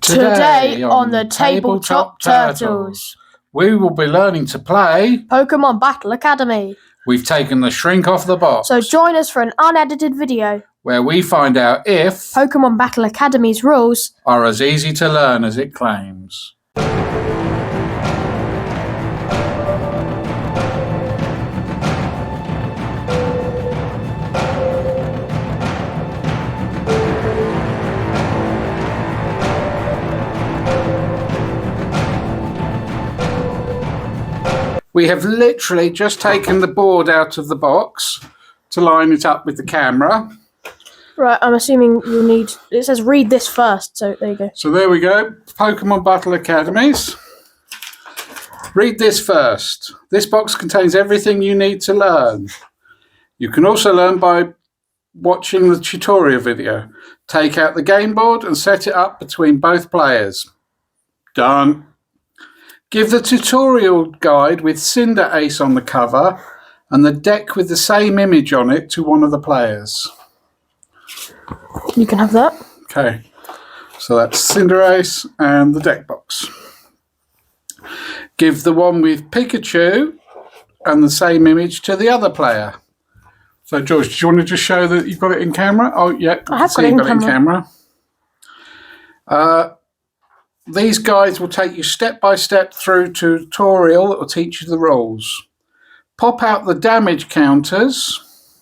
Today on the Tabletop Turtles, we will be learning to play Pokemon Battle Academy. We've taken the shrink off the box. So join us for an unedited video where we find out if Pokemon Battle Academy's rules are as easy to learn as it claims. We have literally just taken the board out of the box to line it up with the camera. Right, I'm assuming you'll need... It says read this first, so there you go. So there we go. Pokemon Battle Academies. Read this first. This box contains everything you need to learn. You can also learn by watching the tutorial video. Take out the game board and set it up between both players. Done. Give the tutorial guide with Cinderace on the cover and the deck with the same image on it to one of the players. You can have that. Okay, so that's Cinderace and the deck box. Give the one with Pikachu and the same image to the other player. So George, do you want to just show that you've got it in camera? Oh, yeah, I have got it in camera. These guides will take you step by step through a tutorial that will teach you the rules. Pop out the damage counters.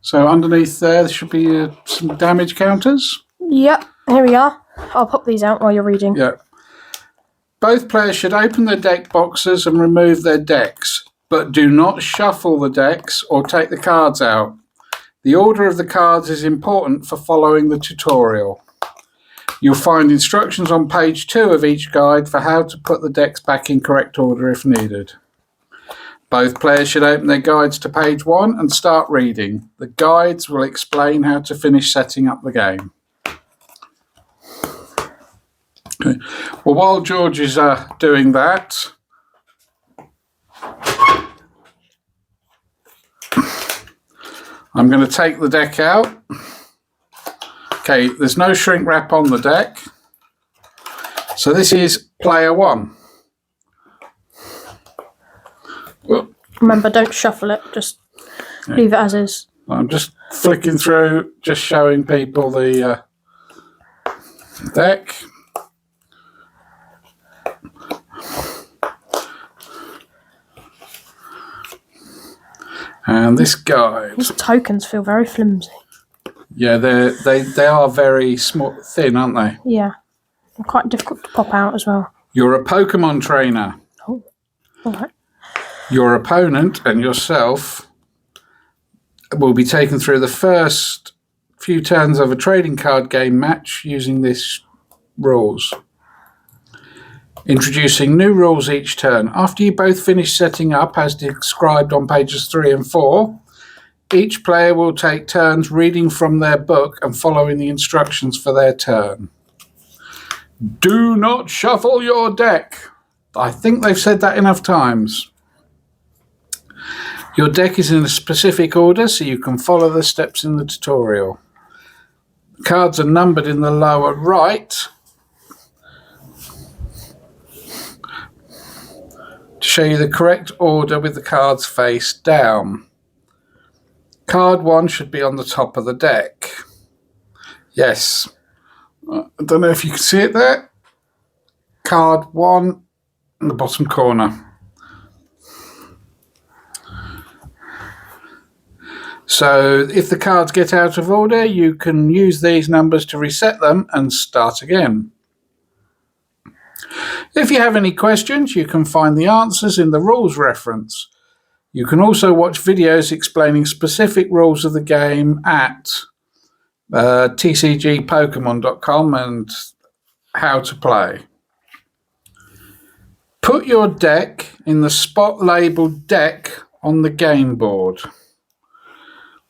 So underneath there should be some damage counters. Yep, here we are. I'll pop these out while you're reading. Yeah. Both players should open their deck boxes and remove their decks, but do not shuffle the decks or take the cards out. The order of the cards is important for following the tutorial. You'll find instructions on page 2 of each guide for how to put the decks back in correct order if needed. Both players should open their guides to page 1 and start reading. The guides will explain how to finish setting up the game. Okay. Well, while George is doing that, I'm going to take the deck out. Okay, there's no shrink wrap on the deck. So this is player 1. Well, remember, don't shuffle it. Just leave it as is. I'm just flicking through, just showing people the deck. And this guide. These tokens feel very flimsy. Yeah, they are very small, thin, aren't they? Yeah, they're quite difficult to pop out as well. You're a Pokemon trainer. Oh, all right. Your opponent and yourself will be taken through the first few turns of a trading card game match using these rules. Introducing new rules each turn. After you both finish setting up, as described on pages 3 and 4, each player will take turns reading from their book and following the instructions for their turn. Do not shuffle your deck. I think they've said that enough times. Your deck is in a specific order, so you can follow the steps in the tutorial. Cards are numbered in the lower right to show you the correct order with the cards face down. Card 1 should be on the top of the deck. Yes. I don't know if you can see it there. Card 1 in the bottom corner. So if the cards get out of order, you can use these numbers to reset them and start again. If you have any questions, you can find the answers in the rules reference. You can also watch videos explaining specific rules of the game at tcgpokemon.com and how to play. Put your deck in the spot labelled deck on the game board.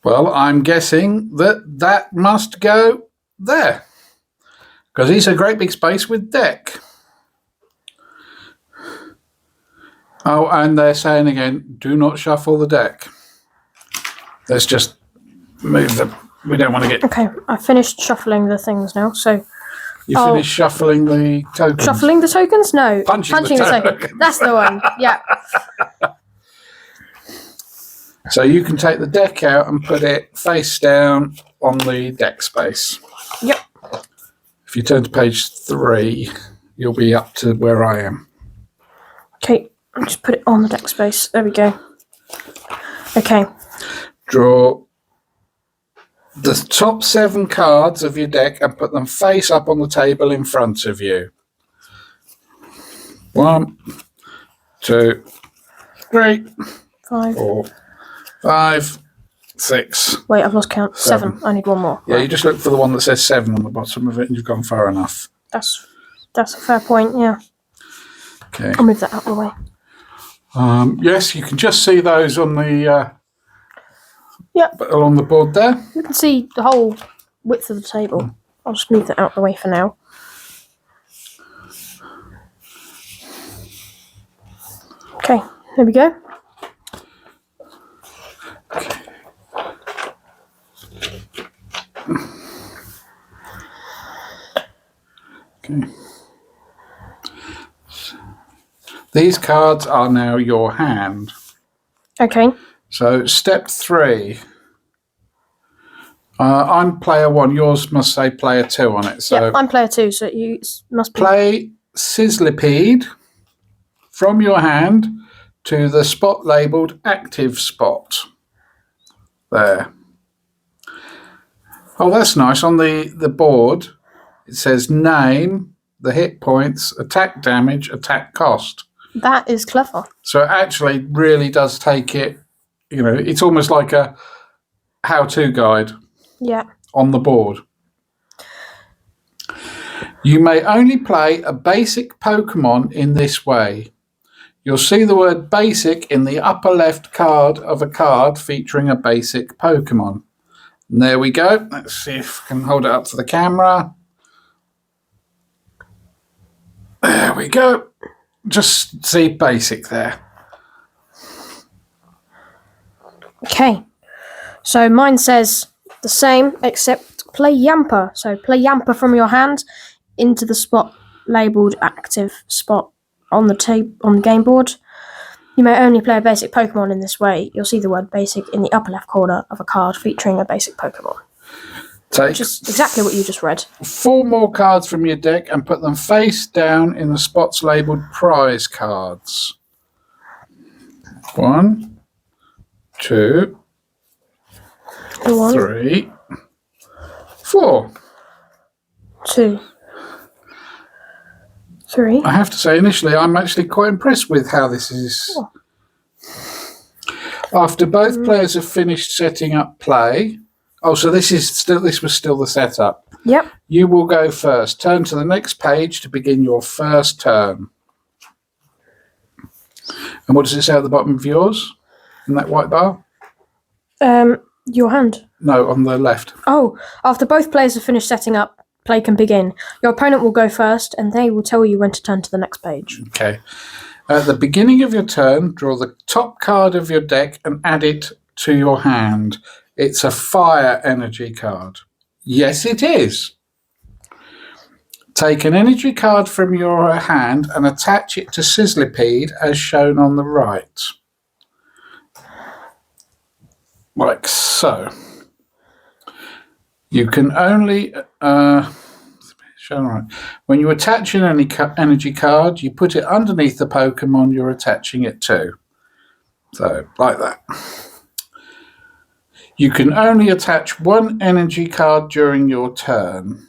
Well, I'm guessing that must go there, because it's a great big space with deck. Oh, and they're saying again, do not shuffle the deck. Let's just move the... We don't want to get... Okay, I finished shuffling the things now, so You Oh. finished shuffling the tokens. Shuffling the tokens? No. Punching the tokens. That's the one. Yeah. So you can take the deck out and put it face down on the deck space. Yep. If you turn to page 3, you'll be up to where I am. Okay. I'll just put it on the deck space. There we go. Okay. Draw the top 7 cards of your deck and put them face up on the table in front of you. 1, 2, 3, 5. 4, 5, 6. Wait, I've lost count. 7. I need one more. Yeah, you just look for the one that says 7 on the bottom of it and you've gone far enough. That's a fair point, yeah. Okay. I'll move that out of the way. Yes, you can just see those on the along the board there. You can see the whole width of the table. I'll just move that out of the way for now. Okay, there we go. Okay. These cards are now your hand. Okay. So step 3. I'm player 1. Yours must say player 2 on it. So Yeah, I'm player 2, so you must be. play Sizzlipede from your hand to the spot labelled active spot. There. Oh, that's nice. On the board, it says name, the hit points, attack damage, attack cost. That is clever. So it actually really does take it, it's almost like a how-to guide Yeah. on the board. You may only play a basic Pokemon in this way. You'll see the word basic in the upper left card of a card featuring a basic Pokemon. And there we go. Let's see if I can hold it up to the camera. There we go. Just see basic there. Okay. So mine says the same, except play Yamper. So play Yamper from your hand into the spot labelled active spot on the game board. You may only play a basic Pokemon in this way. You'll see the word basic in the upper left corner of a card featuring a basic Pokemon. Take Which is exactly what you just read. 4 more cards from your deck and put them face down in the spots labelled prize cards. 1, 2, Go on. 3, 4. 2, 3. I have to say, initially, I'm actually quite impressed with how this is. Oh. After both players have finished setting up play. Oh, so this was still the setup. Yep. You will go first. Turn to the next page to begin your first turn. And what does it say at the bottom of yours? In that white bar? Your hand. No, on the left. Oh, after both players have finished setting up, play can begin. Your opponent will go first, and they will tell you when to turn to the next page. Okay. At the beginning of your turn, draw the top card of your deck and add it to your hand. It's a fire energy card. Yes, it is. Take an energy card from your hand and attach it to Sizzlipede as shown on the right. Like so. You can only... shown right. When you attach an energy card, you put it underneath the Pokemon you're attaching it to. So, like that. You can only attach 1 energy card during your turn.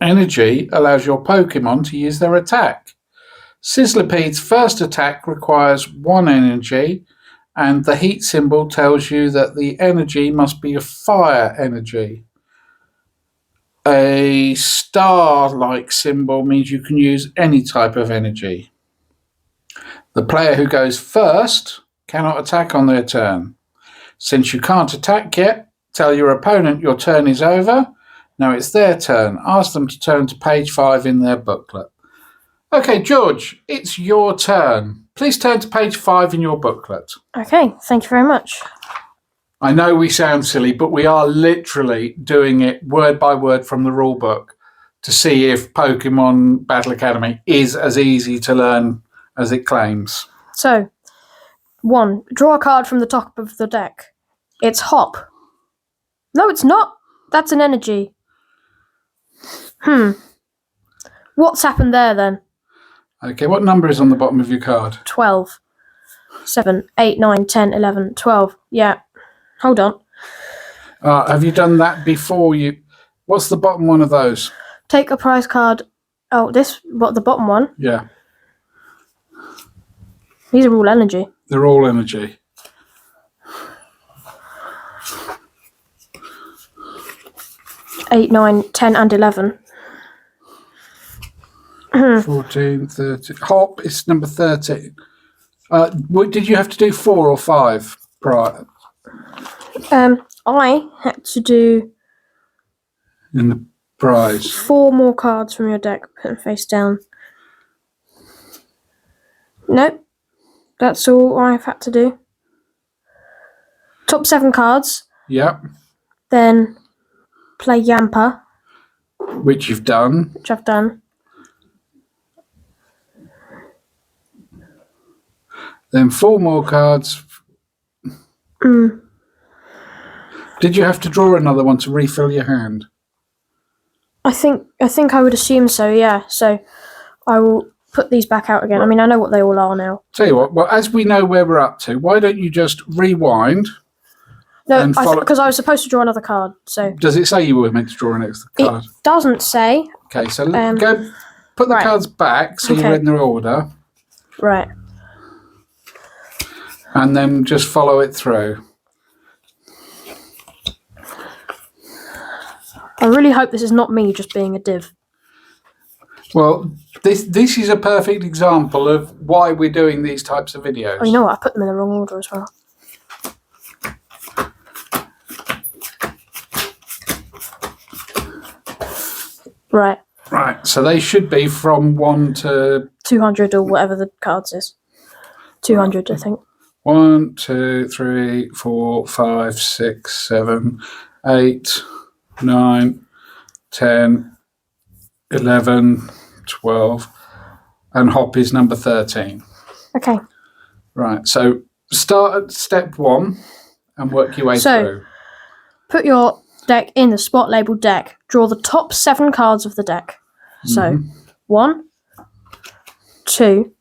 Energy allows your Pokemon to use their attack. Sizzlipede's first attack requires 1 energy, and the heat symbol tells you that the energy must be a fire energy. A star-like symbol means you can use any type of energy. The player who goes first cannot attack on their turn. Since you can't attack yet, tell your opponent your turn is over. Now it's their turn. Ask them to turn to page 5 in their booklet. Okay, George, it's your turn. Please turn to page 5 in your booklet. Okay, thank you very much. I know we sound silly, but we are literally doing it word by word from the rule book. to see if Pokemon Battle Academy is as easy to learn as it claims. So, 1. Draw a card from the top of the deck. It's Hop. No, it's not. That's an energy. What's happened there then? Okay, what number is on the bottom of your card? 12. 7, 8, 9, 10, 11, 12. Yeah. Hold on. Have you done that before you... What's the bottom one of those? Take a prize card. Oh, the bottom one? Yeah. These are all energy. They're all energy. Eight, 9, 10, and 11. 14, 13. Hop is number 13. Did you have to do 4 or 5 prior I had to do in the prize? 4 more cards from your deck. Put them face down. Nope. That's all I've had to do. Top 7 cards. Yep. Then play Yamper, Which you've done. which I've done. Then 4 more cards. Did you have to draw another one to refill your hand? I think I would assume so, yeah. So I will put these back out again. I mean, I know what they all are now. Tell you what, well, as we know where we're up to, why don't you just rewind? No, And follow- because I was supposed to draw another card. So Does it say you were meant to draw an extra it card? doesn't say. Okay, so go put the right. cards back so Okay. you're in the order, Right. and then just follow it through. I really hope this is not me just being a div. Well, this is a perfect example of why we're doing these types of videos. Oh, you know what? I put them in the wrong order as well. Right. Right, so they should be from 1 to 200 or whatever the cards is. 200, I think. 1, 2, 3, 4, 5, 6, 7, 8, 9, 10, 11, 12, and Hop is number 13. Okay. Right, so start at step 1 and work your way through. Put your deck in the spot labeled deck. Draw the top 7 cards of the deck. So, 1, 2,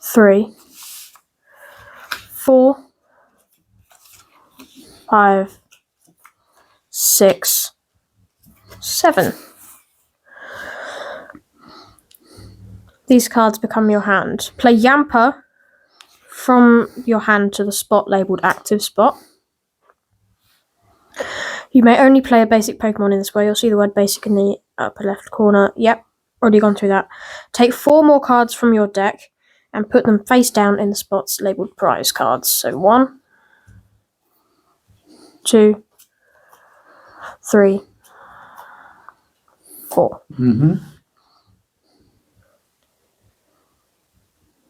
3, 4, 5, 6, 7. These cards become your hand. Play Yamper from your hand to the spot labelled active spot. You may only play a basic Pokemon in this way. You'll see the word basic in the upper left corner. Yep, already gone through that. Take 4 more cards from your deck and put them face down in the spots labelled prize cards. So 1, 2, 3, 4.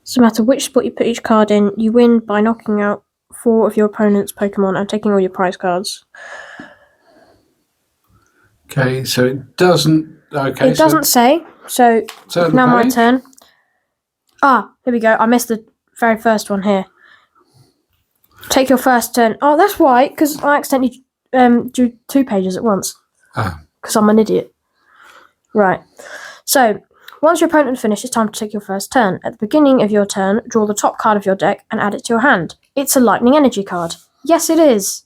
So no matter which spot you put each card in, you win by knocking out 4 of your opponent's Pokemon and taking all your prize cards. Okay, so it doesn't... Okay, It doesn't say, so turn the now my page. turn. Ah, here we go. I missed the very first one here. Take your first turn. Oh, that's why, because I accidentally drew 2 pages at once. Ah. Because I'm an idiot. Right. So, once your opponent finishes, it's time to take your first turn. At the beginning of your turn, draw the top card of your deck and add it to your hand. It's a Lightning Energy card. Yes, it is.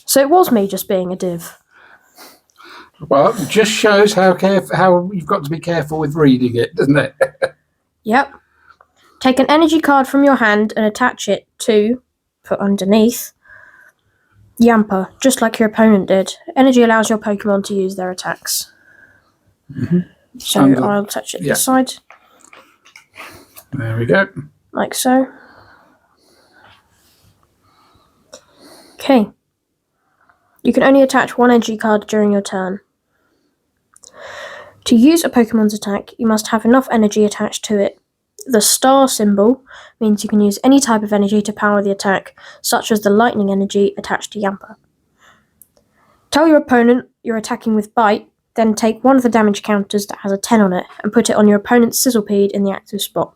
So it was me just being a div. Well, it just shows how you've got to be careful with reading it, doesn't it? Yep. Take an energy card from your hand and attach it to, put underneath, Yamper, just like your opponent did. Energy allows your Pokemon to use their attacks. So I'll attach it this side, There we go. like so. Okay. You can only attach 1 energy card during your turn. To use a Pokemon's attack, you must have enough energy attached to it. The star symbol means you can use any type of energy to power the attack, such as the lightning energy attached to Yamper. Tell your opponent you're attacking with Bite, Then take one of the damage counters that has a 10 on it and put it on your opponent's Sizzlepede in the active spot.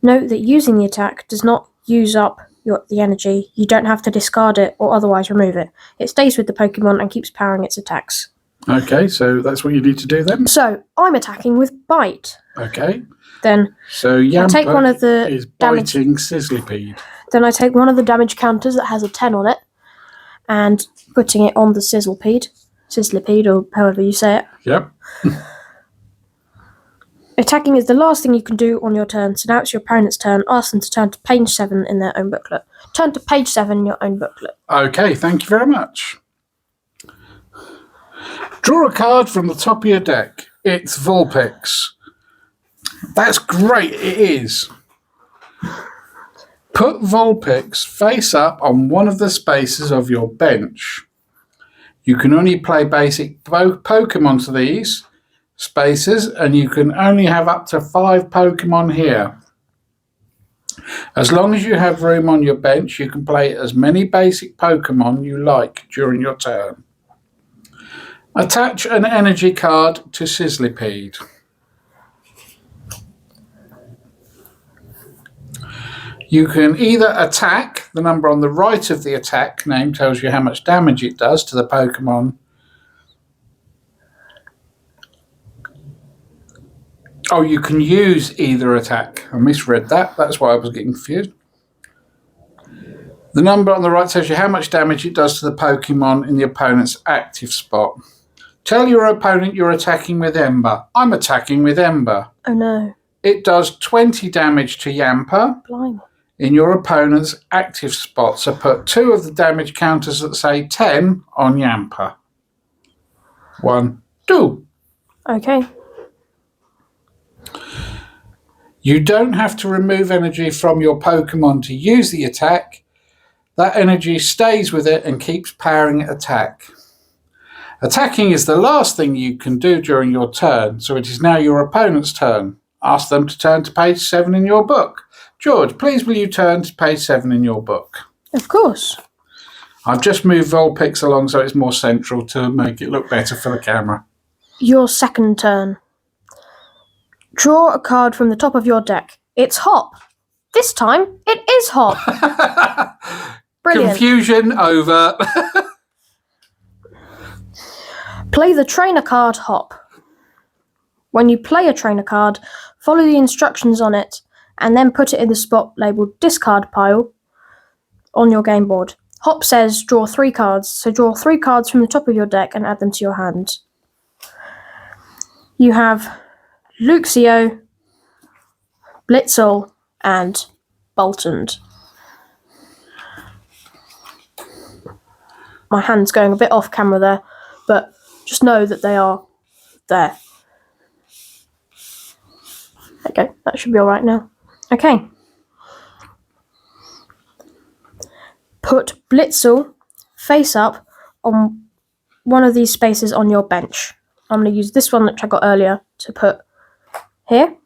Note that using the attack does not use up the energy. You don't have to discard it or otherwise remove it. It stays with the Pokemon and keeps powering its attacks. Okay, so that's what you need to do then. So, I'm attacking with Bite. Okay. Then So I take one of the is damage. biting Sizzlipede. Then I take one of the damage counters that has a 10 on it and putting it on the Sizzlipede, or however you say it. Yep. Attacking is the last thing you can do on your turn, so now it's your opponent's turn. Ask them to turn to page 7 in their own booklet. Turn to page 7 in your own booklet. Okay, thank you very much. Draw a card from the top of your deck. It's Vulpix. That's great, it is. Put Vulpix face up on one of the spaces of your bench. You can only play basic Pokemon to these spaces, and you can only have up to 5 Pokemon here. As long as you have room on your bench, you can play as many basic Pokemon you like during your turn. Attach an energy card to Sizzlipede. You can either attack, the number on the right of the attack name tells you how much damage it does to the Pokemon. Oh, you can use either attack. I misread that. That's why I was getting confused. The number on the right tells you how much damage it does to the Pokemon in the opponent's active spot. Tell your opponent you're attacking with Ember. I'm attacking with Ember. Oh no. It does 20 damage to Yamper Blimey. in your opponent's active spot. So put 2 of the damage counters that say 10 on Yamper. 1, 2. Okay. You don't have to remove energy from your Pokemon to use the attack. That energy stays with it and keeps powering attack. Attacking is the last thing you can do during your turn, so it is now your opponent's turn. Ask them to turn to page 7 in your book. George, please will you turn to page 7 in your book? Of course. I've just moved Vulpix along so it's more central to make it look better for the camera. Your second turn. Draw a card from the top of your deck. It's Hop. This time, it is Hop. Brilliant. Confusion over. Play the trainer card Hop. When you play a trainer card, follow the instructions on it and then put it in the spot labelled discard pile on your game board. Hop says draw 3 cards, so draw 3 cards from the top of your deck and add them to your hand. You have Luxio, Blitzel, and Boltund. My hand's going a bit off camera there, but just know that they are there. Okay, that should be alright now. Okay. Put Blitzel face up on one of these spaces on your bench. I'm going to use this one that I got earlier to put here.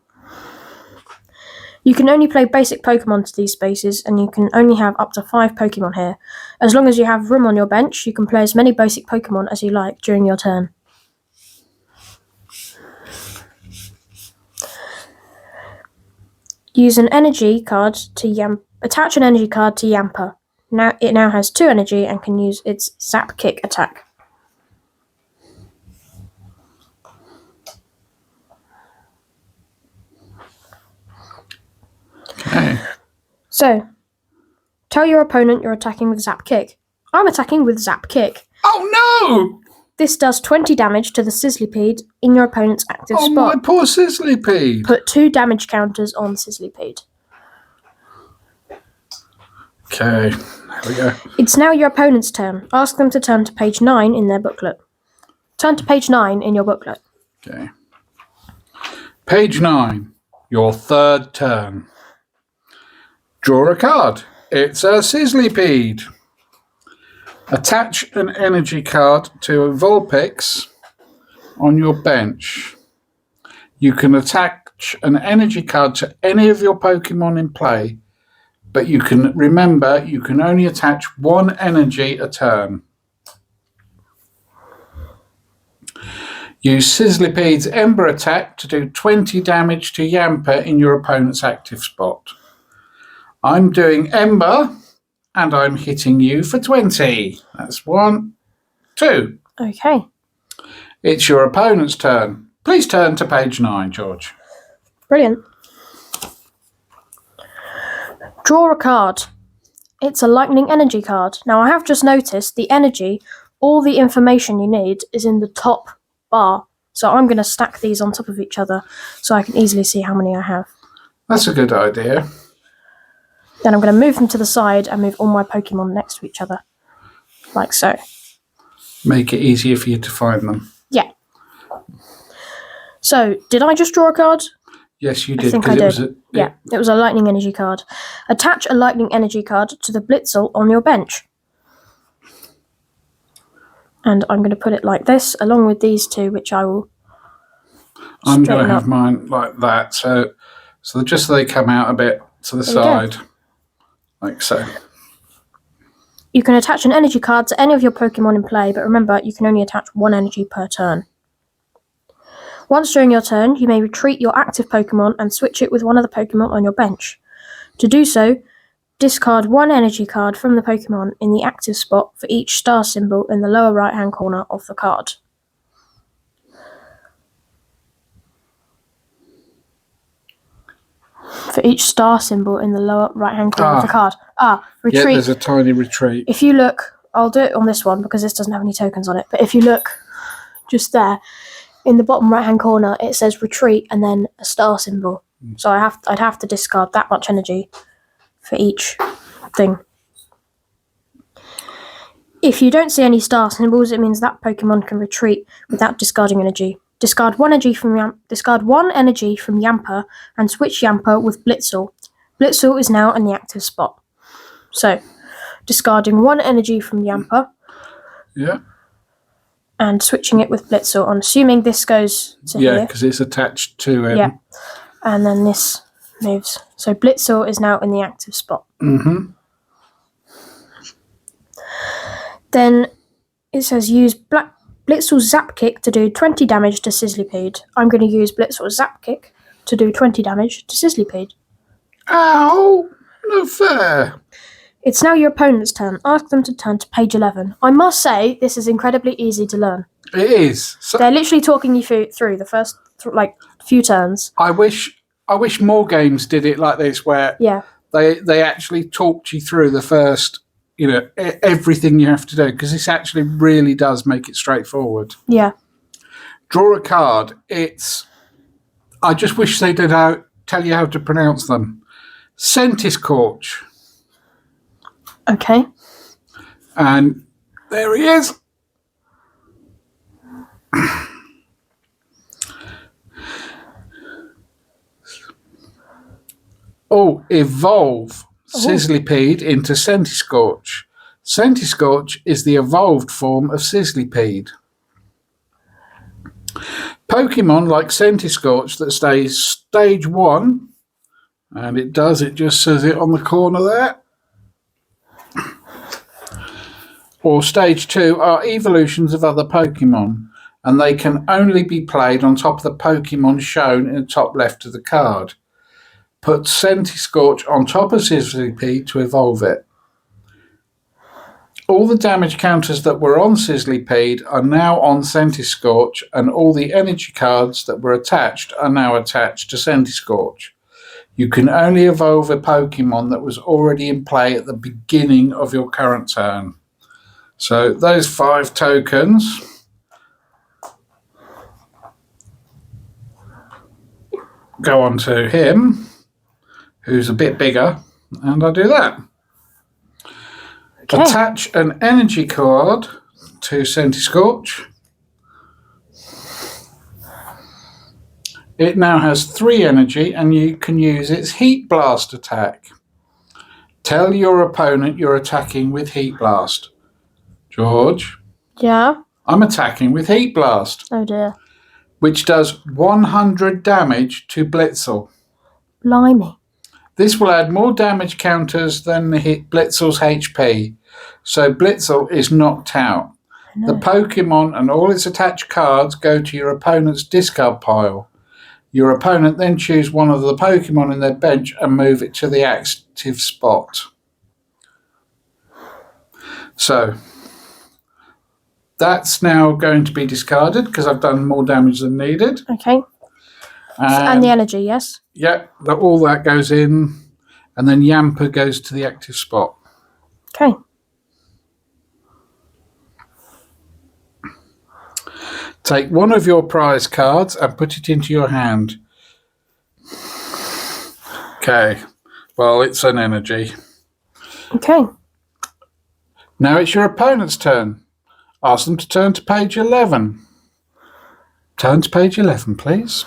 You can only play basic Pokemon to these spaces, and you can only have up to 5 Pokemon here. As long as you have room on your bench, you can play as many basic Pokemon as you like during your turn. Use an energy card to attach an energy card to Yamper. Now it has 2 energy and can use its Zap Kick attack. Okay. So, tell your opponent you're attacking with Zap Kick. I'm attacking with Zap Kick. Oh no! This does 20 damage to the Sizzlipede in your opponent's active Oh, spot. my poor Sizzlipede. Put 2 damage counters on Sizzlipede. Okay, there we go. It's now your opponent's turn. Ask them to turn to page 9 in their booklet. Turn to page 9 in your booklet. Okay. Page 9, your third turn. Draw a card. It's a Sizzlipede. Attach an energy card to a Vulpix on your bench. You can attach an energy card to any of your Pokemon in play, but you can remember you can only attach 1 energy a turn. Use Sizzlipede's Ember attack to do 20 damage to Yamper in your opponent's active spot. I'm doing Ember, and I'm hitting you for 20. That's 1, 2. Okay. It's your opponent's turn. Please turn to page 9, George. Brilliant. Draw a card. It's a lightning energy card. Now, I have just noticed the energy, all the information you need is in the top bar. So I'm going to stack these on top of each other so I can easily see how many I have. That's a good idea. Then I'm going to move them to the side and move all my Pokemon next to each other. Like so. Make it easier for you to find them. Yeah. So, did I just draw a card? Yes, you I did. think I did. It was a lightning energy card. Attach a lightning energy card to the Blitzel on your bench. And I'm going to put it like this, along with these two, which I will I'm going straighten to up. have mine like that. So just so they come out a bit to the There we side. Like so. You can attach an energy card to any of your Pokemon in play, but remember, you can only attach one energy per turn. Once during your turn, you may retreat your active Pokemon and switch it with one of the Pokemon on your bench. To do so, discard one energy card from the Pokemon in the active spot for each star symbol in the lower right-hand corner of the card. For each star symbol in the lower right-hand corner of the card. Retreat. Yeah, there's a tiny retreat. If you look, I'll do it on this one because this doesn't have any tokens on it, but if you look just there, in the bottom right-hand corner, it says retreat and then a star symbol. So I'd have to discard that much energy for each thing. If you don't see any star symbols, it means that Pokemon can retreat without discarding energy. Discard one energy from Yamper and switch Yamper with Blitzel. Blitzel is now in the active spot. So, discarding one energy from Yamper. Yeah. And switching it with Blitzel. I'm assuming this goes to here. Yeah, because it's attached to it. Yeah. And then this moves. So Blitzel is now in the active spot. Mm-hmm. Then it says use Blitzel's Zap Kick to do 20 damage to Sizzlipede. I'm going to use Blitzel's Zap Kick to do 20 damage to Sizzlipede. Ow! No fair. It's now your opponent's turn. Ask them to turn to page 11. I must say, this is incredibly easy to learn. It is. So They're literally talking you through the first few turns. I wish more games did it like this, where Yeah. they actually talked you through the first, everything you have to do, because this actually really does make it straightforward. Yeah. Draw a card. I just wish they did tell you how to pronounce them. Centiskorch. Okay. And there he is. Evolve Sizzlipede into Centiskorch. Centiskorch is the evolved form of Sizzlipede. Pokemon like Centiskorch that stays stage 1, and it just says it on the corner there, or stage 2 are evolutions of other Pokemon, and they can only be played on top of the Pokemon shown in the top left of the card. Put Centiskorch on top of Sizzlipede to evolve it. All the damage counters that were on Sizzlipede are now on Centiskorch, and all the energy cards that were attached are now attached to Centiskorch. You can only evolve a Pokemon that was already in play at the beginning of your current turn. So those 5 tokens go on to him, who's a bit bigger, and I do that. Okay. Attach an energy card to Centiskorch. It now has 3 energy, and you can use its Heat Blast attack. Tell your opponent you're attacking with Heat Blast. George? Yeah. I'm attacking with Heat Blast, Oh dear. which does 100 damage to Blitzel. Blimey. This will add more damage counters than Blitzel's HP, so Blitzel is knocked out. The Pokemon and all its attached cards go to your opponent's discard pile. Your opponent then choose one of the Pokemon in their bench and move it to the active spot. So that's now going to be discarded because I've done more damage than needed. Okay. And the energy, yes? Yeah, all that goes in, and then Yamper goes to the active spot. Okay. Take one of your prize cards and put it into your hand. Okay. Well, it's an energy. Okay. Now it's your opponent's turn. Ask them to turn to page 11. Turn to page 11, please.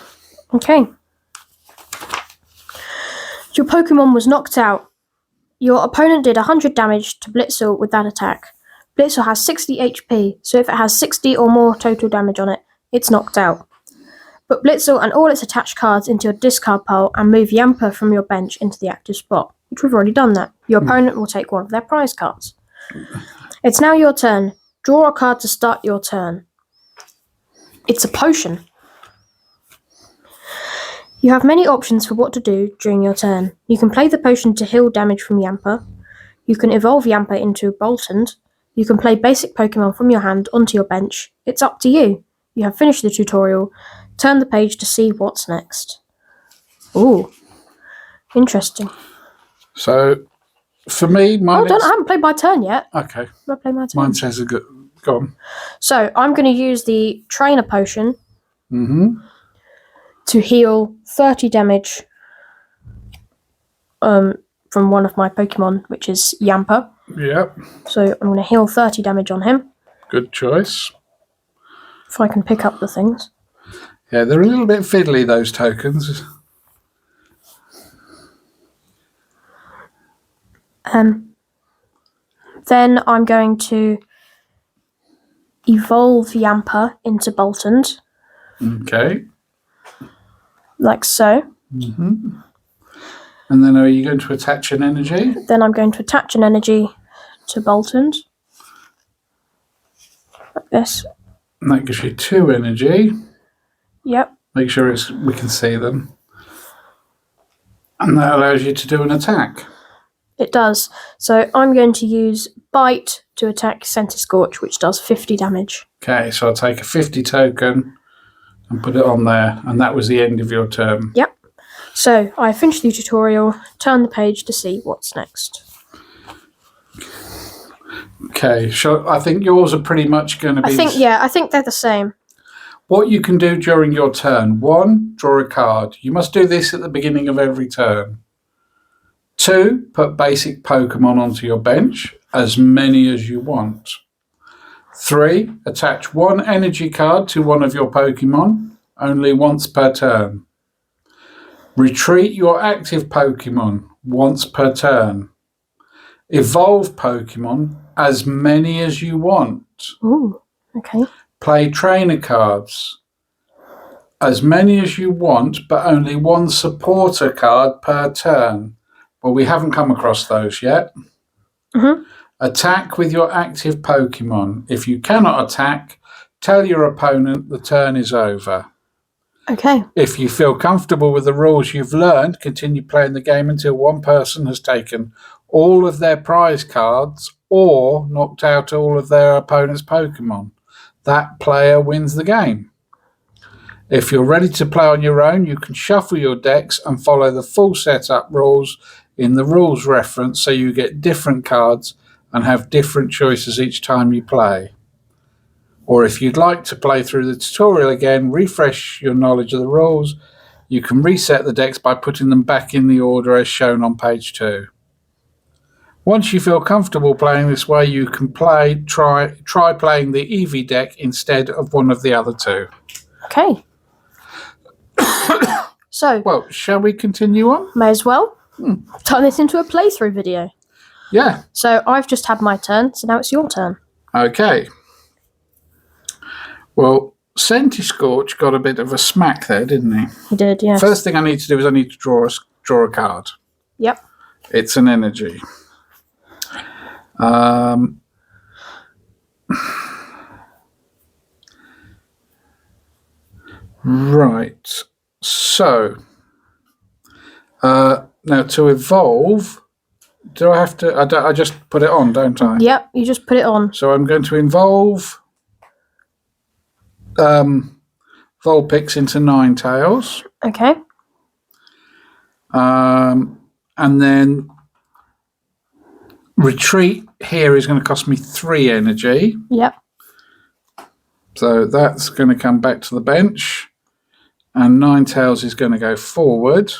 Okay. Your Pokemon was knocked out. Your opponent did 100 damage to Blitzel with that attack. Blitzel has 60 HP, so if it has 60 or more total damage on it, it's knocked out. Put Blitzel and all its attached cards into your discard pile and move Yamper from your bench into the active spot, which we've already done that. Your opponent will take one of their prize cards. It's now your turn. Draw a card to start your turn. It's a potion. You have many options for what to do during your turn. You can play the potion to heal damage from Yamper. You can evolve Yamper into Boltund. You can play basic Pokemon from your hand onto your bench. It's up to you. You have finished the tutorial. Turn the page to see what's next. Ooh. Interesting. So, for me, I haven't played my turn yet. Okay. I'll play my turn. Mine says a good... Go on. So, I'm going to use the Trainer Potion to heal 30 damage from one of my Pokemon, which is Yamper. Yep. So I'm going to heal 30 damage on him. Good choice. If I can pick up the things. Yeah, they're a little bit fiddly, those tokens. Then I'm going to evolve Yamper into Boltund. Okay. Like so. And then are you going to attach an energy? Then I'm going to attach an energy to Boltund. Like this. And that gives you 2 energy. Yep. Make sure we can see them. And that allows you to do an attack. It does. So I'm going to use Bite to attack Centiskorch, which does 50 damage. Okay, so I'll take a 50 token and put it on there. And that was the end of your turn. Yep. So I finished the tutorial, turn the page to see what's next. Okay, so I think yours are pretty much going to be... I think they're the same. What you can do during your turn. 1, draw a card. You must do this at the beginning of every turn. 2, put basic Pokemon onto your bench, as many as you want. 3, attach 1 energy card to one of your Pokemon, only once per turn. Retreat your active Pokemon once per turn. Evolve Pokemon, as many as you want. Ooh, okay. Play trainer cards, as many as you want, but only 1 supporter card per turn. Well, we haven't come across those yet. Attack with your active Pokemon. If you cannot attack, tell your opponent the turn is over. Okay. If you feel comfortable with the rules you've learned, continue playing the game until one person has taken all of their prize cards or knocked out all of their opponent's Pokemon. That player wins the game. If you're ready to play on your own, you can shuffle your decks and follow the full setup rules in the rules reference so you get different cards and have different choices each time you play. Or if you'd like to play through the tutorial again, refresh your knowledge of the rules, you can reset the decks by putting them back in the order as shown on page 2. Once you feel comfortable playing this way, you can try playing the Eevee deck instead of one of the other 2. Okay. So, well, shall we continue on? May as well. Turn this into a playthrough video. Yeah. So I've just had my turn, so now it's your turn. Okay. Well, Centiskorch got a bit of a smack there, didn't he? He did, yes. First thing I need to do is I need to draw a card. Yep. It's an energy. Right. So, now to evolve, do I have to? I just put it on, don't I? Yep, you just put it on. So I'm going to involve Vulpix into Ninetales. Okay. And then retreat here is going to cost me 3 energy. Yep. So that's going to come back to the bench. And Ninetales is going to go forward.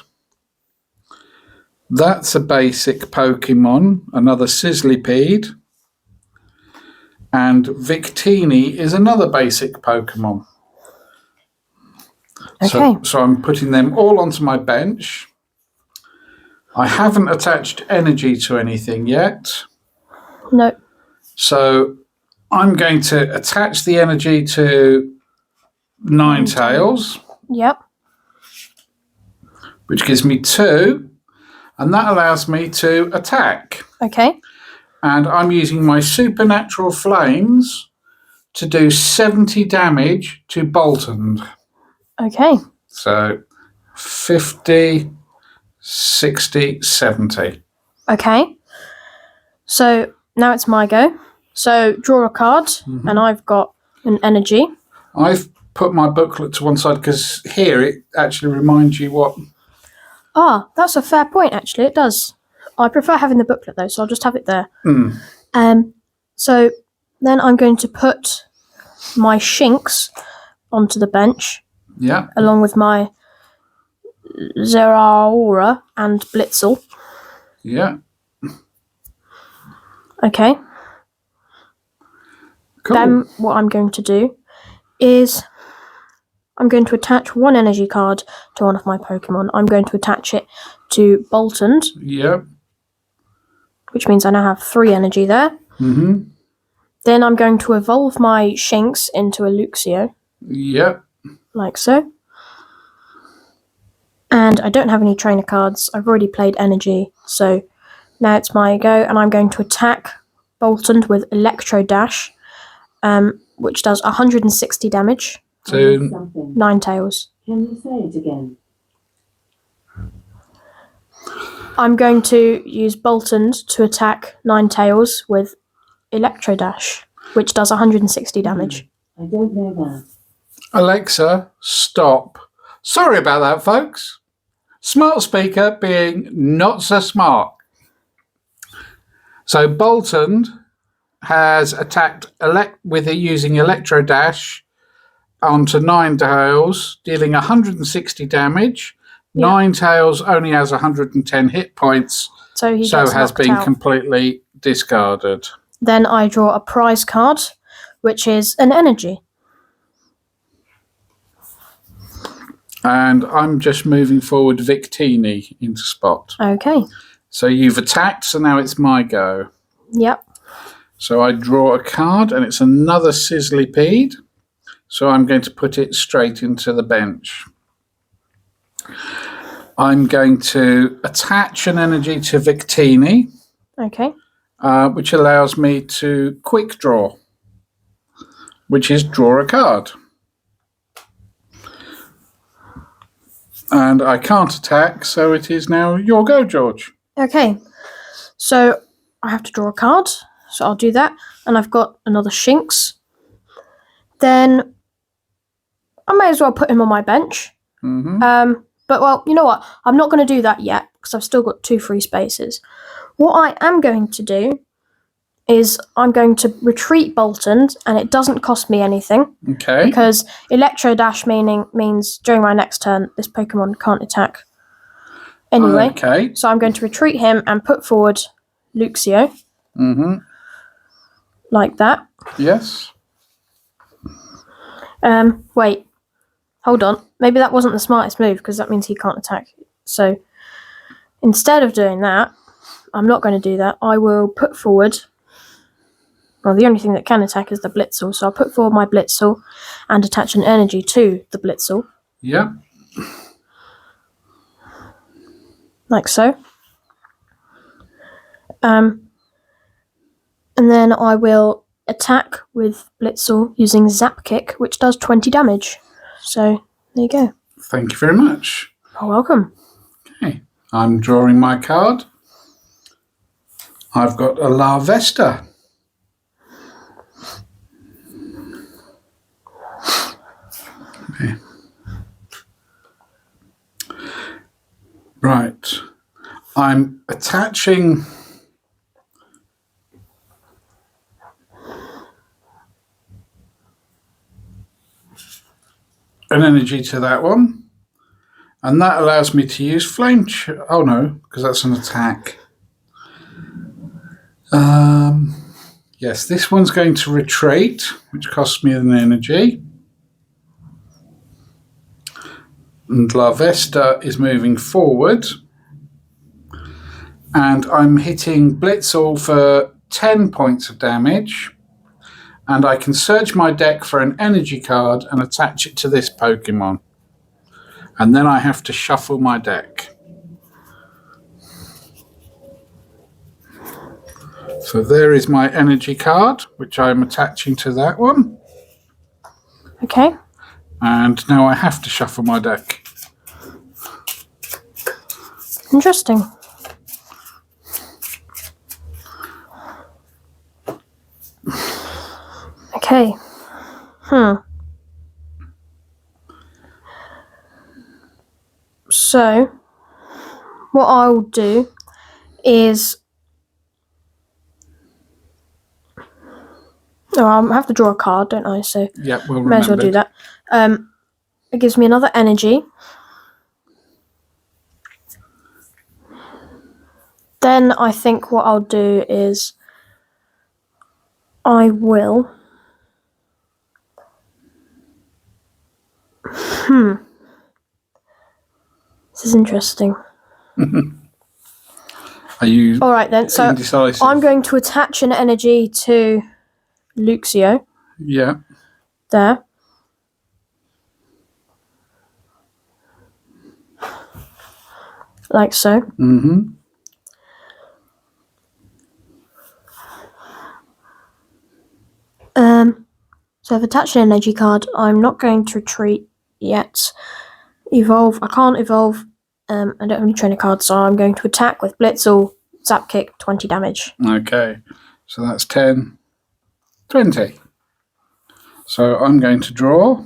That's a basic Pokemon, another Sizzlipede. And Victini is another basic Pokemon. Okay. So I'm putting them all onto my bench. I haven't attached energy to anything yet. No. So I'm going to attach the energy to Ninetales, Yep. which gives me 2, and that allows me to attack. Okay. And I'm using my Supernatural Flames to do 70 damage to Boltund. Okay. So 50, 60, 70. Okay. So now it's my go. So draw a card, and I've got an energy. I've put my booklet to one side because here it actually reminds you what... Ah, that's a fair point, actually. It does. I prefer having the booklet, though, so I'll just have it there. So then I'm going to put my Shinx onto the bench, Yeah. along with my Zeraora and Blitzel. Yeah. Okay. Cool. Then what I'm going to do is I'm going to attach 1 energy card to one of my Pokemon. I'm going to attach it to Boltund, Yeah. which means I now have 3 energy there. Then I'm going to evolve my Shinx into a Luxio, Yeah. like so. And I don't have any trainer cards. I've already played energy, so now it's my go, and I'm going to attack Boltund with Electro Dash, which does 160 damage. To Ninetales. Can you say it again? I'm going to use Boltund to attack Ninetales with Electro Dash, which does 160 damage. I don't know that. Alexa, stop. Sorry about that, folks. Smart speaker being not so smart. So Boltund has attacked using Electro Dash onto Ninetales, dealing 160 damage. Yeah. Ninetales only has 110 hit points, So he so gets has knocked been out. completely discarded. Then I draw a prize card, which is an energy. And I'm just moving forward Victini into spot. Okay. So you've attacked, so now it's my go. Yep. So I draw a card, and it's another Sizzlipede. So I'm going to put it straight into the bench. I'm going to attach an energy to Victini, Okay. which allows me to quick draw, which is draw a card. And I can't attack, so it is now your go, George. Okay. So I have to draw a card, so I'll do that. And I've got another Shinx. Then I may as well put him on my bench. But, well, you know what? I'm not going to do that yet, because I've still got 2 free spaces. What I am going to do is I'm going to retreat Boltund, and it doesn't cost me anything, Okay. because Electro Dash means during my next turn, this Pokemon can't attack anyway. Okay. So I'm going to retreat him and put forward Luxio, like that. Yes. Wait, hold on. Maybe that wasn't the smartest move, because that means he can't attack. So instead of doing that, I'm not going to do that. I will put forward... Well, the only thing that can attack is the Blitzel, so I'll put forward my Blitzel and attach an energy to the Blitzel, Yeah. like so. And then I will attack with Blitzel using Zap Kick, which does 20 damage. So There you go. Thank you very much. You're welcome. Okay, I'm drawing my card. I've got a La Vesta. Okay. Right. I'm attaching an energy to that one, and that allows me to use flame. Oh no, because that's an attack. Yes, this one's going to retreat, which costs me an energy. And La Vesta is moving forward. And I'm hitting Blitzel for 10 points of damage. And I can search my deck for an energy card and attach it to this Pokemon. And then I have to shuffle my deck. So there is my energy card, which I'm attaching to that one. Okay. And now I have to shuffle my deck. Interesting. Okay. So, what I'll do is... Oh, I have to draw a card, don't I? So, Yeah, we'll may as well do that. It gives me another energy. Then I think what I'll do is I will... This is interesting. Are you Alright then, so indecisive? I'm going to attach an energy to Luxio. Yeah. There. Like so. Mm-hmm. So I've attached an energy card. I'm not going to retreat yet. Evolve. I can't evolve. I don't have any trainer cards, so I'm going to attack with Blitzel, Zap Kick, 20 damage. Okay. So that's 10, 20. So I'm going to draw.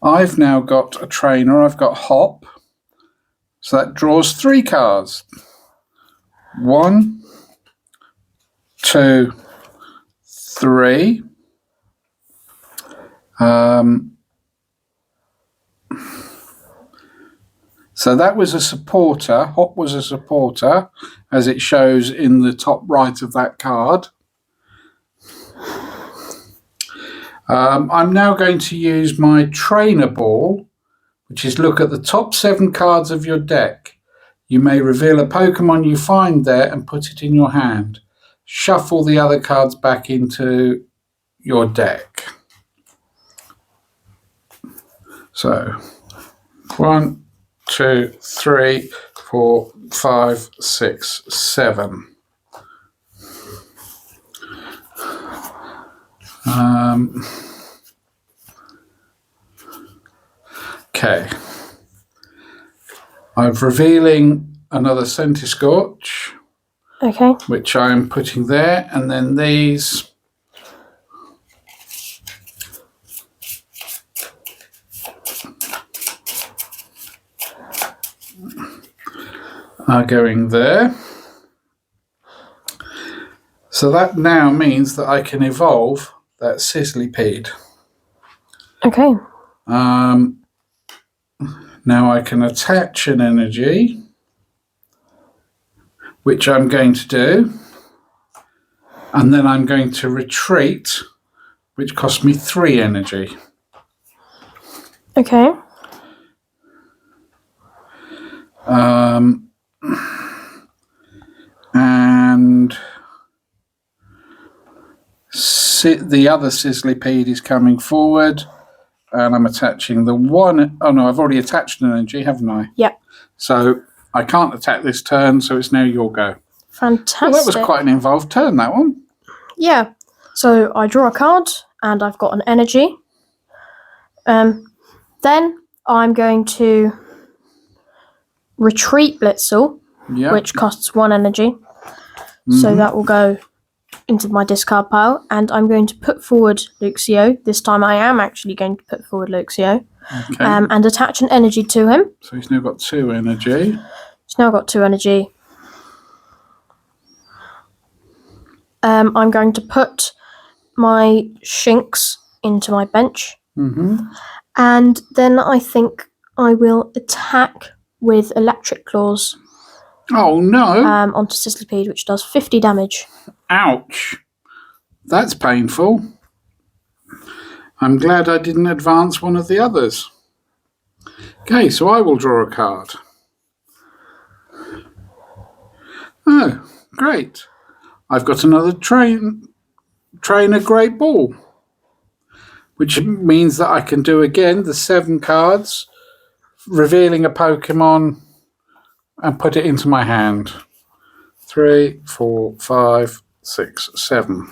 I've now got a trainer. I've got Hop. So that draws 3 cards. 1, 2, 3. So that was a supporter. Hop was a supporter, as it shows in the top right of that card. I'm now going to use my trainer ball, which is look at the top 7 cards of your deck. You may reveal a Pokemon you find there and put it in your hand. Shuffle the other cards back into your deck. So 1, 2, 3, 4, 5, 6, 7. Okay. I'm revealing another Centiskorch, Okay. which I'm putting there, and then these are going there. So that now means that I can evolve that Sizzlipede. Okay. Now I can attach an energy, which I'm going to do, and then I'm going to retreat, which costs me 3 energy. Okay. And the other Sizzlipede is coming forward, and I'm attaching the one. Oh no, I've already attached an energy, haven't I? Yep. So I can't attack this turn, so it's now your go. Fantastic. Well, that was quite an involved turn, that one. Yeah. So I draw a card, and I've got an energy. Then I'm going to retreat Blitzel, Yeah. which costs 1 energy. So that will go into my discard pile, and I'm going to put forward Luxio. This time I am actually going to put forward Luxio, Okay. and attach an energy to him. So he's now got 2 energy. He's now got 2 energy. I'm going to put my Shinx into my bench, and then I think I will attack with Electric Claws Oh no! onto Sizzlipede, which does 50 damage. Ouch! That's painful. I'm glad I didn't advance one of the others. Okay, so I will draw a card. Oh, great. I've got another Trainer Great Ball, which means that I can do again the 7 cards, revealing a Pokemon and put it into my hand. 3, 4, 5, 6, 7.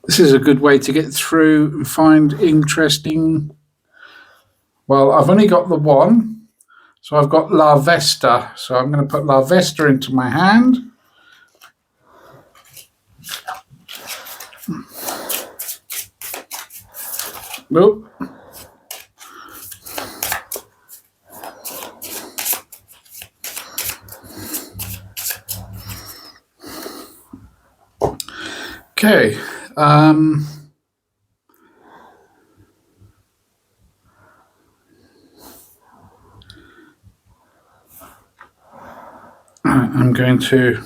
This is a good way to get through and find interesting. Well, I've only got the 1, so I've got Larvesta. So I'm going to put Larvesta into my hand. Nope. Okay. I'm going to.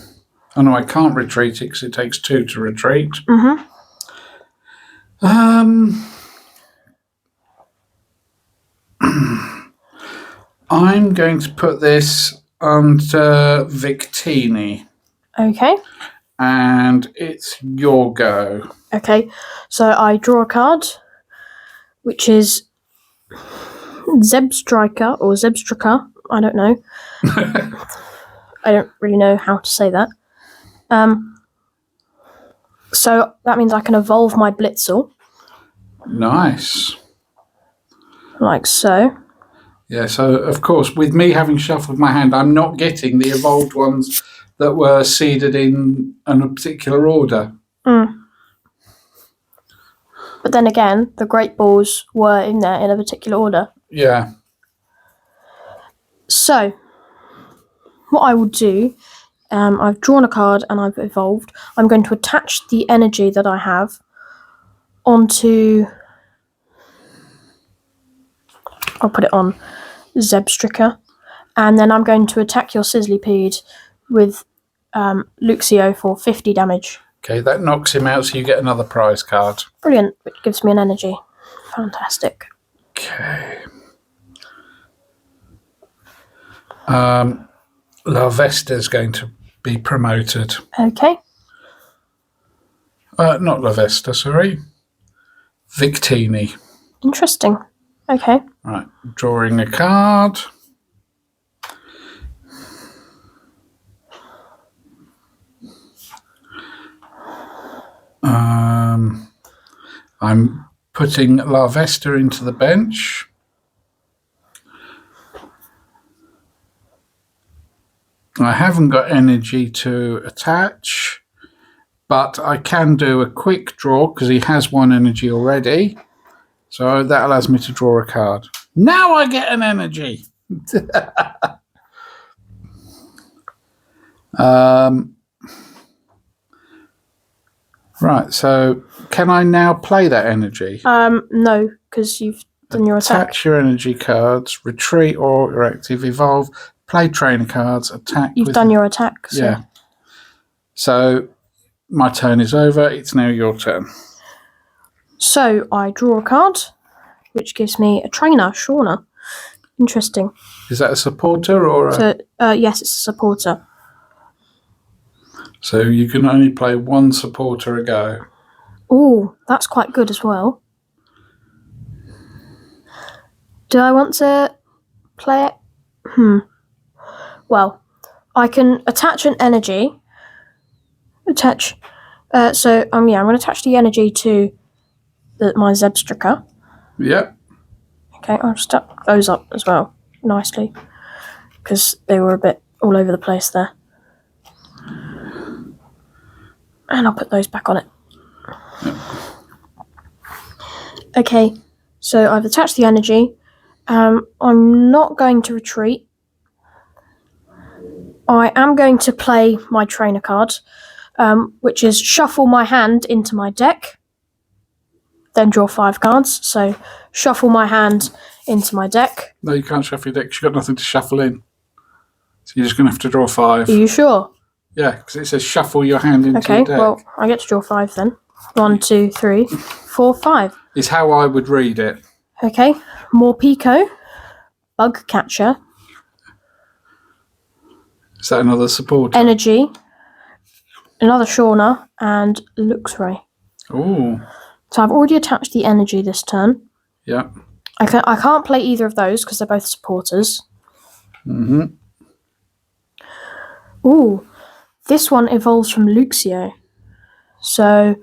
Oh no, I can't retreat it because it takes 2 to retreat. I'm going to put this under Victini, Okay. and it's your go. Okay. So I draw a card, which is Zebstrika or Zebstrika. I don't know. I don't really know how to say that. So that means I can evolve my Blitzel, Nice. like so. Yeah, so of course, with me having shuffled my hand, I'm not getting the evolved ones that were seeded in a particular order. But then again, the Great Balls were in there in a particular order. Yeah. So, what I will do, I've drawn a card and I've evolved. I'm going to attach the energy that I have onto... I'll put it on Zebstrika. And then I'm going to attack your Sizzlipede with Luxio for 50 damage. Okay, that knocks him out, so you get another prize card. Brilliant, which gives me an energy. Fantastic. Okay. Larvesta's going to be promoted. Okay. Not Larvesta, sorry. Victini. Interesting. Okay. Right, drawing a card. I'm putting Larvesta into the bench. I haven't got energy to attach, but I can do a quick draw because he has 1 energy already. So that allows me to draw a card. Now I get an energy. Right, so can I now play that energy? No, because you've done your attack. Attach your energy cards, retreat or your active, evolve, play trainer cards, attack. You've done your attack. So. Yeah. So my turn is over. It's now your turn. So I draw a card, which gives me a trainer, Shauna. Interesting. Is that a supporter or a... So, yes, it's a supporter. So you can only play 1 supporter a go. Ooh, that's quite good as well. Do I want to play it? Well, I can attach an energy. Attach So I'm going to attach the energy to my Zebstrika. Yep. Okay, I'll stack those up as well nicely because they were a bit all over the place there. And I'll put those back on it. Okay, so I've attached the energy. I'm not going to retreat. I am going to play my trainer card, which is shuffle my hand into my deck, then draw 5 cards. So shuffle my hand into my deck. No, you can't shuffle your deck. You've got nothing to shuffle in. So you're just going to have to draw 5. Are you sure? Yeah, because it says shuffle your hand into Okay, your deck. well, I get to draw 5 then. 1, 2, 3, 4, 5. Is how I would read it. Okay, Morpeko, Bug Catcher, Is that another supporter? Energy, another Shauna, and Luxray. Oh, So I've already attached the energy this turn. yeah. I can't play either of those because they're both supporters. Mm-hmm. Ooh, this one evolves from Luxio. So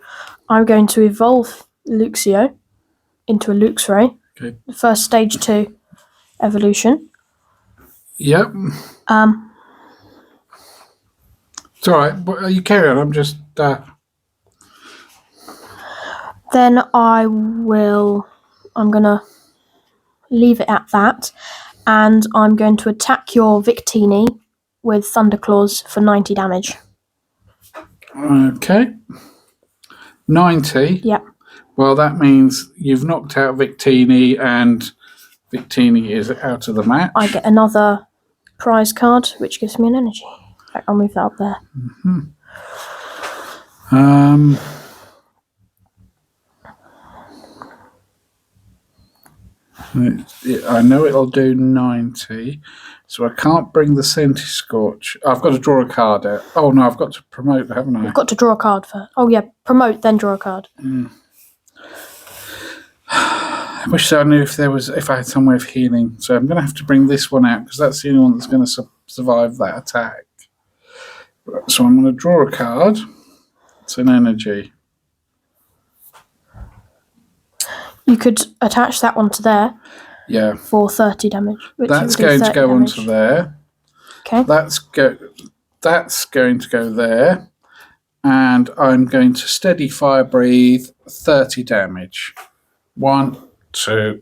I'm going to evolve Luxio into a Luxray. Okay. The first stage 2 evolution. Yep. It's all right. You carry on. I'm just. Then I'm gonna leave it at that, and I'm going to attack your Victini with Thunderclaws for 90 damage. Okay. 90. Yep. Well, that means you've knocked out Victini, and Victini is out of the match. I get another prize card, which gives me an energy. I'll move that up there. I know it'll do 90, so I can't bring the Centiscorch. I've got to draw a card out. Oh no, I've got to promote, haven't I? I've got to draw a card first. Oh yeah, promote, then draw a card. I wish I knew if I had some way of healing. So I'm going to have to bring this one out because that's the only one that's going to survive that attack. So I'm going to draw a card. It's an energy. You could attach that one to there Yeah. for 30 damage. Which That's would do going to 30 go damage. onto there. Okay. That's going to go there. And I'm going to steady fire breathe 30 damage. 1, 2,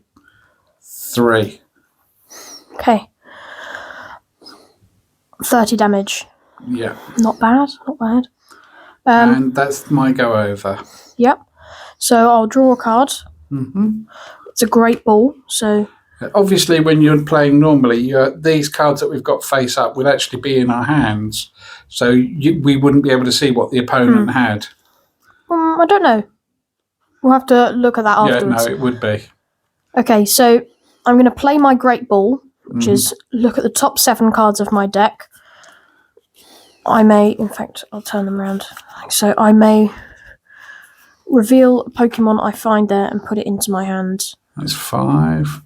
3. Okay. 30 damage. Yeah. Not bad, not bad. And that's my go over. Yep. So I'll draw a card. Mm-hmm. It's a great ball, so Obviously, when you're playing normally, these cards that we've got face up would actually be in our hands. So we wouldn't be able to see what the opponent had. I don't know. We'll have to look at that afterwards. Yeah, no, it would be. Okay, so I'm going to play my great ball, which is look at the top 7 cards of my deck. I may, in fact, I'll turn them around. So I may reveal a Pokemon I find there and put it into my hand. That's 5.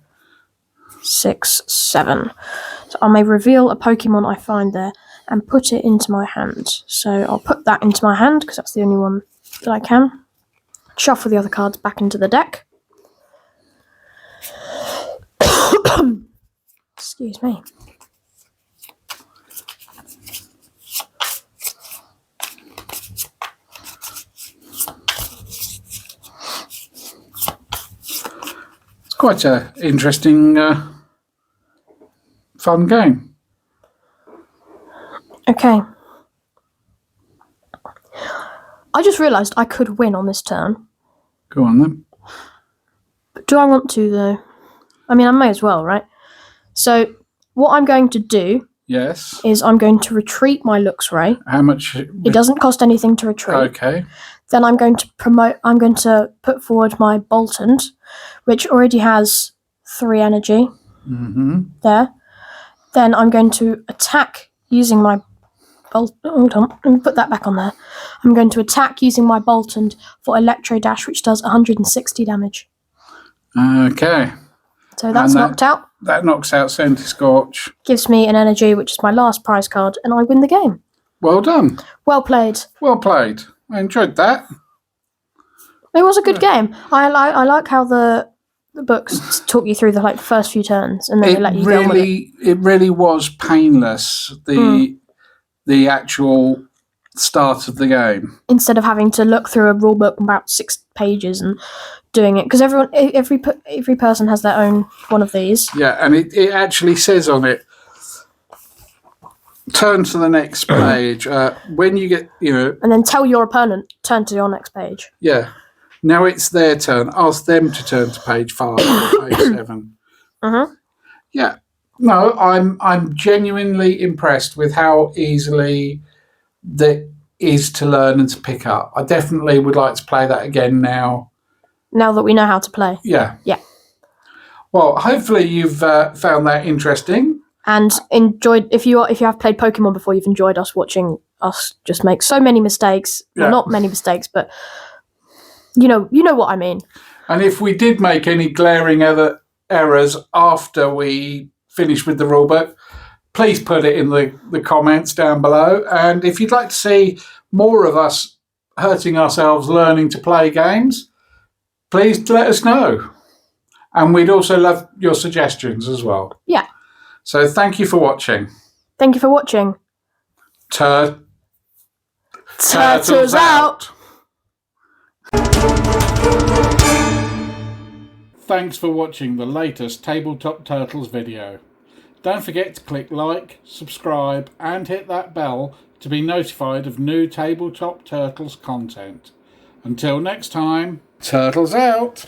6, 7. So I may reveal a Pokemon I find there and put it into my hand. So I'll put that into my hand because that's the only one that I can. Shuffle the other cards back into the deck. Excuse me. It's quite an interesting, fun game. Okay. I just realised I could win on this turn. Go on then. But do I want to, though? I mean, I may as well, right? So, what I'm going to do Yes. is I'm going to retreat my Luxray. How much? It doesn't cost anything to retreat. Okay. Then I'm going to put forward my Boltund, which already has 3 energy there. Then I'm going to attack using my hold on, let me put that back on there. I'm going to attack using my Boltund for Electro Dash, which does 160 damage. Okay. So that's And knocked out. That knocks out Centiscorch. Gives me an energy, which is my last prize card, and I win the game. Well done. Well played. Well played. I enjoyed that. It was a good game. I like how the books talk you through the first few turns and then they let you go on with it. It really was painless. The actual start of the game. Instead of having to look through a rule book about 6 pages and doing it, because every person has their own one of these. Yeah, and it actually says on it, turn to the next page. When you get, And then tell your opponent, turn to your next page. yeah. Now it's their turn. Ask them to turn to page 5 or page 7. Yeah. No, I'm genuinely impressed with how easily that is to learn and to pick up. I definitely would like to play that again now. Now that we know how to play. Yeah. Yeah. Well, hopefully you've found that interesting. And enjoyed, if you have played Pokemon before, you've enjoyed us watching us just make so many mistakes. Yeah. Well, not many mistakes, but you know what I mean. And if we did make any glaring errors after we finish with the rulebook, please put it in the comments down below. And if you'd like to see more of us hurting ourselves learning to play games, please let us know. And we'd also love your suggestions as well. Yeah. So thank you for watching. Thank you for watching. Turtles out! Thanks for watching the latest Tabletop Turtles video. Don't forget to click like, subscribe and hit that bell to be notified of new Tabletop Turtles content. Until next time, Turtles out!